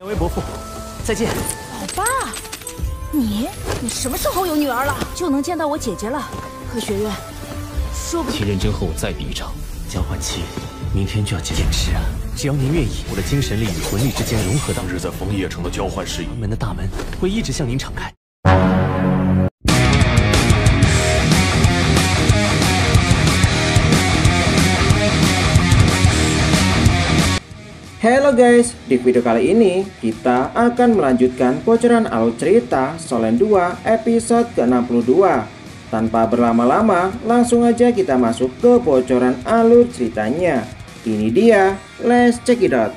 两位伯父，再见。老爸，你什么时候有女儿了？就能见到我姐姐了。科学院，说不定请认真和我再比一场。交换期明天就要截止啊！只要您愿意，我的精神力与魂力之间融合到日在枫叶城的交换事宜，门的大门会一直向您敞开。 Halo guys, di video kali ini kita akan melanjutkan bocoran alur cerita Solen 2 episode ke-62. Tanpa berlama-lama, langsung aja kita masuk ke bocoran alur ceritanya. Ini dia, let's check it out.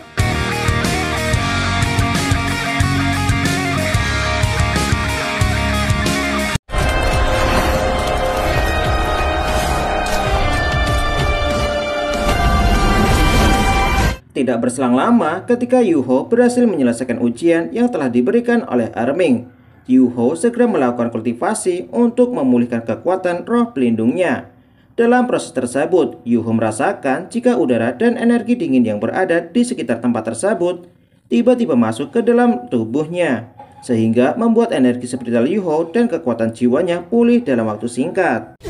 Tidak berselang lama ketika Yuho berhasil menyelesaikan ujian yang telah diberikan oleh Erming. Yuho segera melakukan kultivasi untuk memulihkan kekuatan roh pelindungnya. Dalam proses tersebut, Yuho merasakan jika udara dan energi dingin yang berada di sekitar tempat tersebut tiba-tiba masuk ke dalam tubuhnya, sehingga membuat energi spiritual Yuho dan kekuatan jiwanya pulih dalam waktu singkat.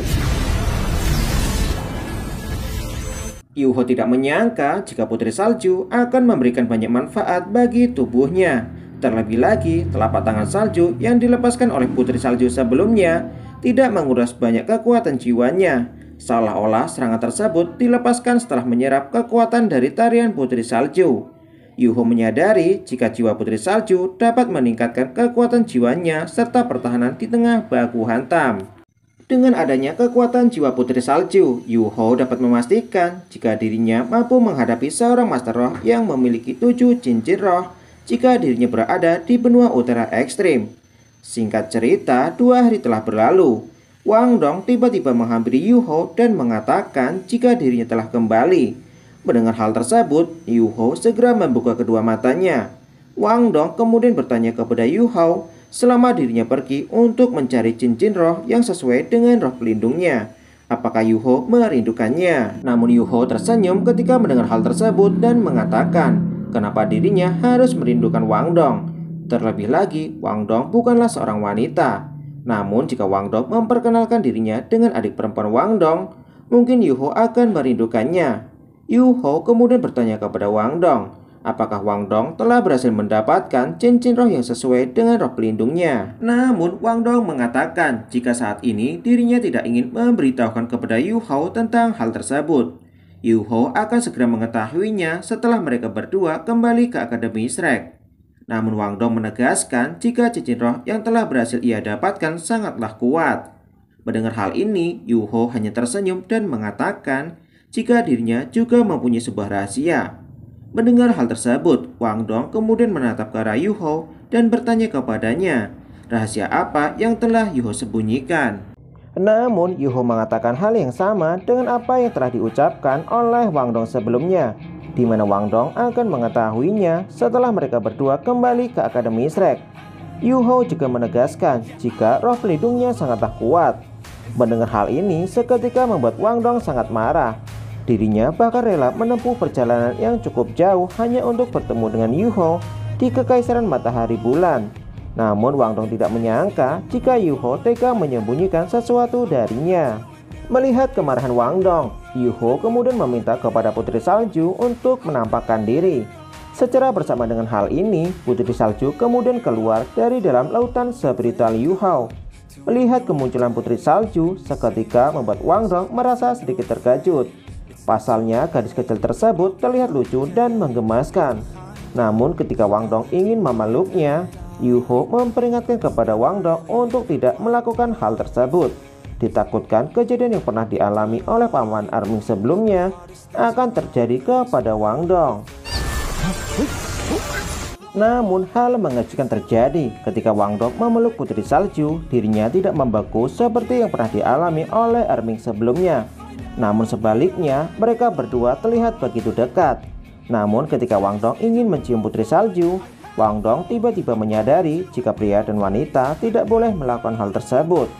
Yuho tidak menyangka jika Putri Salju akan memberikan banyak manfaat bagi tubuhnya. Terlebih lagi, telapak tangan salju yang dilepaskan oleh Putri Salju sebelumnya tidak menguras banyak kekuatan jiwanya. Seolah-olah serangan tersebut dilepaskan setelah menyerap kekuatan dari tarian Putri Salju. Yuho menyadari jika jiwa Putri Salju dapat meningkatkan kekuatan jiwanya serta pertahanan di tengah baku hantam. Dengan adanya kekuatan jiwa Putri Salju, Yuho dapat memastikan jika dirinya mampu menghadapi seorang Master Roh yang memiliki 7 cincin roh jika dirinya berada di benua utara ekstrim. Singkat cerita, 2 hari telah berlalu. Wang Dong tiba-tiba menghampiri Yuho dan mengatakan jika dirinya telah kembali. Mendengar hal tersebut, Yuho segera membuka kedua matanya. Wang Dong kemudian bertanya kepada Yuho selama dirinya pergi untuk mencari cincin roh yang sesuai dengan roh pelindungnya. Apakah Yuho merindukannya? Namun Yuho tersenyum ketika mendengar hal tersebut dan mengatakan kenapa dirinya harus merindukan Wang Dong. Terlebih lagi, Wang Dong bukanlah seorang wanita. Namun jika Wang Dong memperkenalkan dirinya dengan adik perempuan Wang Dong, mungkin Yuho akan merindukannya. Yuho kemudian bertanya kepada Wang Dong, apakah Wang Dong telah berhasil mendapatkan cincin roh yang sesuai dengan roh pelindungnya. Namun Wang Dong mengatakan jika saat ini dirinya tidak ingin memberitahukan kepada Yuho tentang hal tersebut. Yuho akan segera mengetahuinya setelah mereka berdua kembali ke Akademi Shrek. Namun Wang Dong menegaskan jika cincin roh yang telah berhasil ia dapatkan sangatlah kuat. Mendengar hal ini, Yuho hanya tersenyum dan mengatakan jika dirinya juga mempunyai sebuah rahasia. Mendengar hal tersebut, Wang Dong kemudian menatap ke arah Yuho dan bertanya kepadanya, rahasia apa yang telah Yuho sembunyikan. Namun Yuho mengatakan hal yang sama dengan apa yang telah diucapkan oleh Wang Dong sebelumnya, di mana Wang Dong akan mengetahuinya setelah mereka berdua kembali ke Akademi Shrek. Yuho juga menegaskan jika roh pelindungnya sangatlah kuat. Mendengar hal ini seketika membuat Wang Dong sangat marah. Dirinya bahkan rela menempuh perjalanan yang cukup jauh hanya untuk bertemu dengan Yuho di Kekaisaran Matahari Bulan. Namun Wang Dong tidak menyangka jika Yuho tega menyembunyikan sesuatu darinya. Melihat kemarahan Wang Dong, Yuho kemudian meminta kepada Putri Salju untuk menampakkan diri. Secara bersama dengan hal ini, Putri Salju kemudian keluar dari dalam lautan spiritual Yuho. Melihat kemunculan Putri Salju seketika membuat Wang Dong merasa sedikit terkejut. Pasalnya gadis kecil tersebut terlihat lucu dan menggemaskan. Namun ketika Wang Dong ingin memeluknya, Yuho memperingatkan kepada Wang Dong untuk tidak melakukan hal tersebut. Ditakutkan kejadian yang pernah dialami oleh Paman Erming sebelumnya akan terjadi kepada Wang Dong. Namun hal mengejutkan terjadi ketika Wang Dong memeluk Putri Salju. Dirinya tidak membeku seperti yang pernah dialami oleh Erming sebelumnya. Namun sebaliknya, mereka berdua terlihat begitu dekat. Namun ketika Wang Dong ingin mencium Putri Salju, Wang Dong tiba-tiba menyadari jika pria dan wanita tidak boleh melakukan hal tersebut.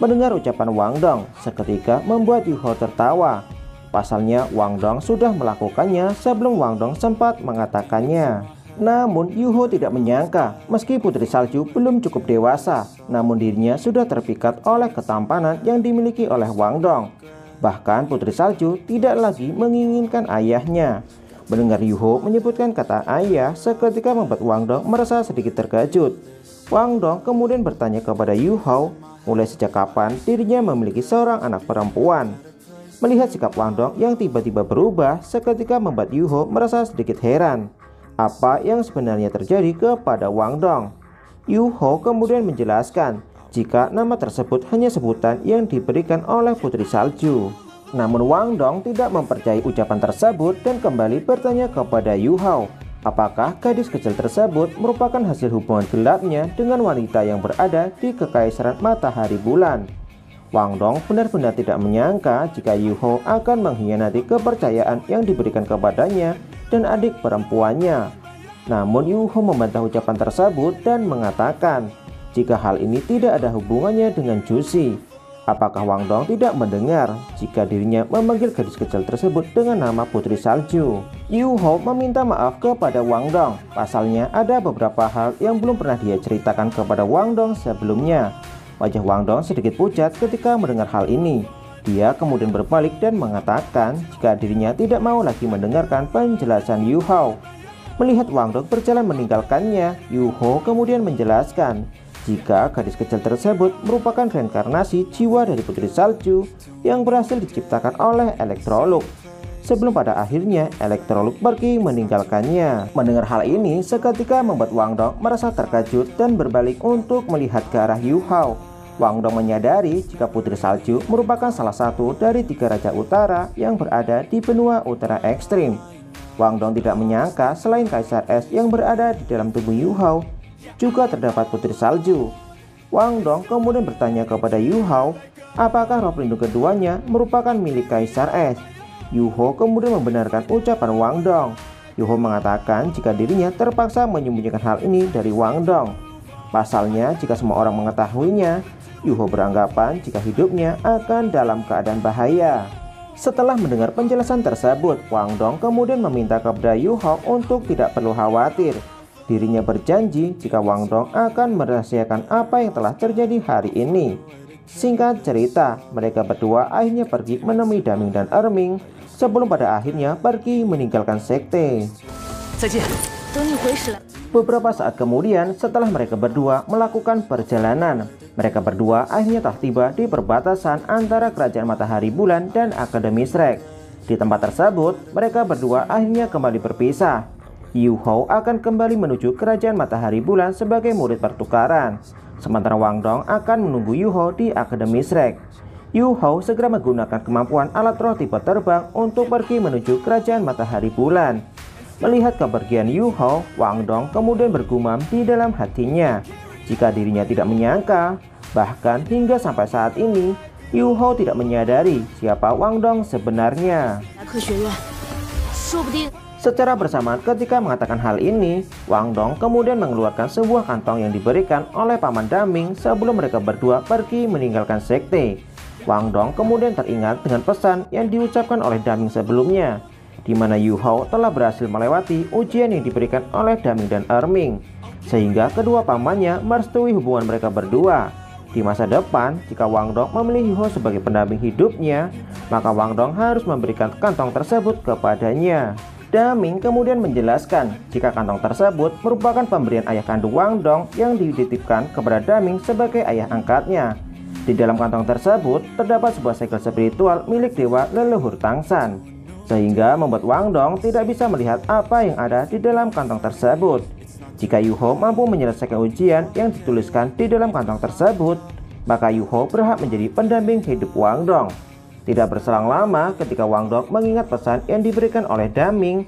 Mendengar ucapan Wang Dong, seketika membuat Yuho tertawa. Pasalnya Wang Dong sudah melakukannya sebelum Wang Dong sempat mengatakannya. Namun Yuho tidak menyangka meski Putri Salju belum cukup dewasa, namun dirinya sudah terpikat oleh ketampanan yang dimiliki oleh Wang Dong. Bahkan Putri Salju tidak lagi menginginkan ayahnya. Mendengar Yuho menyebutkan kata ayah seketika membuat Wang Dong merasa sedikit terkejut. Wang Dong kemudian bertanya kepada Yuho mulai sejak kapan dirinya memiliki seorang anak perempuan. Melihat sikap Wang Dong yang tiba-tiba berubah seketika membuat Yuho merasa sedikit heran. Apa yang sebenarnya terjadi kepada Wang Dong? Yuho kemudian menjelaskan jika nama tersebut hanya sebutan yang diberikan oleh Putri Salju. Namun Wang Dong tidak mempercayai ucapan tersebut dan kembali bertanya kepada Yuho, apakah gadis kecil tersebut merupakan hasil hubungan gelapnya dengan wanita yang berada di Kekaisaran Matahari Bulan. Wang Dong benar-benar tidak menyangka jika Yuho akan mengkhianati kepercayaan yang diberikan kepadanya dan adik perempuannya. Namun Yuho membantah ucapan tersebut dan mengatakan jika hal ini tidak ada hubungannya dengan Jushi. Apakah Wang Dong tidak mendengar jika dirinya memanggil gadis kecil tersebut dengan nama Putri Salju? Yuho meminta maaf kepada Wang Dong. Pasalnya ada beberapa hal yang belum pernah dia ceritakan kepada Wang Dong sebelumnya. Wajah Wang Dong sedikit pucat ketika mendengar hal ini. Dia kemudian berbalik dan mengatakan jika dirinya tidak mau lagi mendengarkan penjelasan Yuho. Melihat Wang Dong berjalan meninggalkannya, Yuho kemudian menjelaskan jika gadis kecil tersebut merupakan reinkarnasi jiwa dari Putri Salju yang berhasil diciptakan oleh Electrolux. Sebelum pada akhirnya Electrolux pergi meninggalkannya. Mendengar hal ini seketika membuat Wang Dong merasa terkejut dan berbalik untuk melihat ke arah Yuho. Wang Dong menyadari jika Putri Salju merupakan salah satu dari 3 raja utara yang berada di benua utara ekstrim. Wang Dong tidak menyangka selain Kaisar Es yang berada di dalam tubuh Yuho, juga terdapat Putri Salju. Wang Dong kemudian bertanya kepada Yuho, apakah roh pelindung keduanya merupakan milik Kaisar Es. Yuho kemudian membenarkan ucapan Wang Dong. Yuho mengatakan jika dirinya terpaksa menyembunyikan hal ini dari Wang Dong. Pasalnya jika semua orang mengetahuinya, Yuho beranggapan jika hidupnya akan dalam keadaan bahaya. Setelah mendengar penjelasan tersebut, Wang Dong kemudian meminta kepada Yuho untuk tidak perlu khawatir. Dirinya berjanji jika Wang Dong akan merahasiakan apa yang telah terjadi hari ini. Singkat cerita, mereka berdua akhirnya pergi menemui Daming dan Erming sebelum pada akhirnya pergi meninggalkan sekte. Beberapa saat kemudian, setelah mereka berdua melakukan perjalanan, mereka berdua akhirnya telah tiba di perbatasan antara Kerajaan Matahari Bulan dan Akademi Shrek. Di tempat tersebut, mereka berdua akhirnya kembali berpisah. Yuho akan kembali menuju Kerajaan Matahari Bulan sebagai murid pertukaran, sementara Wang Dong akan menunggu Yuho di Akademi Shrek. Yuho segera menggunakan kemampuan alat roh tipe terbang untuk pergi menuju Kerajaan Matahari Bulan. Melihat kepergian Yuho, Wang Dong kemudian bergumam di dalam hatinya jika dirinya tidak menyangka, bahkan hingga sampai saat ini, Yuho tidak menyadari siapa Wang Dong sebenarnya. Secara bersamaan ketika mengatakan hal ini, Wang Dong kemudian mengeluarkan sebuah kantong yang diberikan oleh Paman Daming sebelum mereka berdua pergi meninggalkan sekte. Wang Dong kemudian teringat dengan pesan yang diucapkan oleh Daming sebelumnya, di mana Yuho telah berhasil melewati ujian yang diberikan oleh Daming dan Erming, sehingga kedua pamannya merestui hubungan mereka berdua. Di masa depan, jika Wang Dong memilih Yuho sebagai pendamping hidupnya, maka Wang Dong harus memberikan kantong tersebut kepadanya. Daming kemudian menjelaskan jika kantong tersebut merupakan pemberian ayah kandung Wang Dong yang dititipkan kepada Daming sebagai ayah angkatnya. Di dalam kantong tersebut terdapat sebuah segel spiritual milik dewa leluhur Tangsan, sehingga membuat Wang Dong tidak bisa melihat apa yang ada di dalam kantong tersebut. Jika Yuho mampu menyelesaikan ujian yang dituliskan di dalam kantong tersebut, maka Yuho berhak menjadi pendamping hidup Wang Dong. Tidak berselang lama ketika Wang Dong mengingat pesan yang diberikan oleh Daming,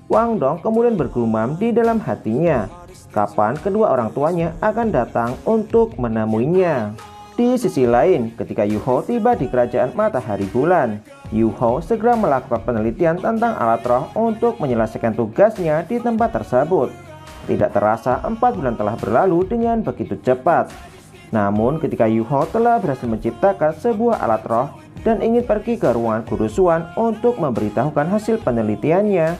Wang Dong kemudian bergumam di dalam hatinya, kapan kedua orang tuanya akan datang untuk menemuinya. Di sisi lain, ketika Yuho tiba di Kerajaan Matahari Bulan, Yuho segera melakukan penelitian tentang alat roh untuk menyelesaikan tugasnya di tempat tersebut. Tidak terasa 4 bulan telah berlalu dengan begitu cepat. Namun ketika Yuho telah berhasil menciptakan sebuah alat roh dan ingin pergi ke ruangan Guru Xuan untuk memberitahukan hasil penelitiannya,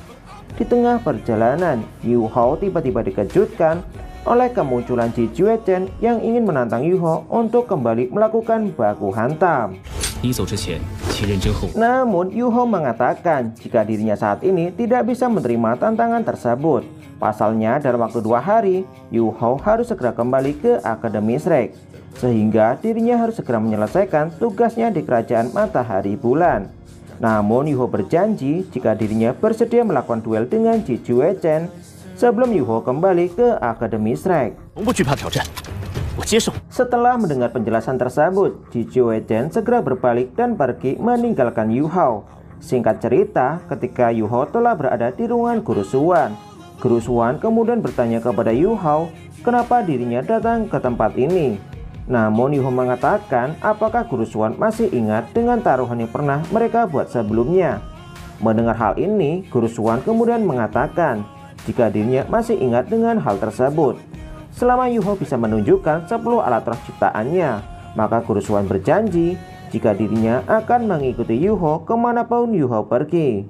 Di tengah perjalanan, Yu Hao tiba-tiba dikejutkan oleh kemunculan Ji Juechen yang ingin menantang Yu Hao untuk kembali melakukan baku hantam. Namun Yu Hao mengatakan jika dirinya saat ini tidak bisa menerima tantangan tersebut. Pasalnya dalam waktu 2 hari, Yu Hao harus segera kembali ke Akademi Shrek, sehingga dirinya harus segera menyelesaikan tugasnya di Kerajaan Matahari Bulan. Namun Yu Hao berjanji jika dirinya bersedia melakukan duel dengan Ji Juechen sebelum Yu Hao kembali ke Akademi Shrek. Setelah mendengar penjelasan tersebut, Ji Juechen segera berbalik dan pergi meninggalkan Yu Hao. Singkat cerita, ketika Yu Hao telah berada di ruangan Guru Xuan, Guru Xuan kemudian bertanya kepada Yu Hao kenapa dirinya datang ke tempat ini. Namun Yu Hao mengatakan apakah Guru Xuan masih ingat dengan taruhan yang pernah mereka buat sebelumnya. Mendengar hal ini, Guru Xuan kemudian mengatakan jika dirinya masih ingat dengan hal tersebut. Selama Yu Hao bisa menunjukkan 10 alat roh ciptaannya, maka Guru Xuan berjanji jika dirinya akan mengikuti Yu Hao kemanapun Yu Hao pergi.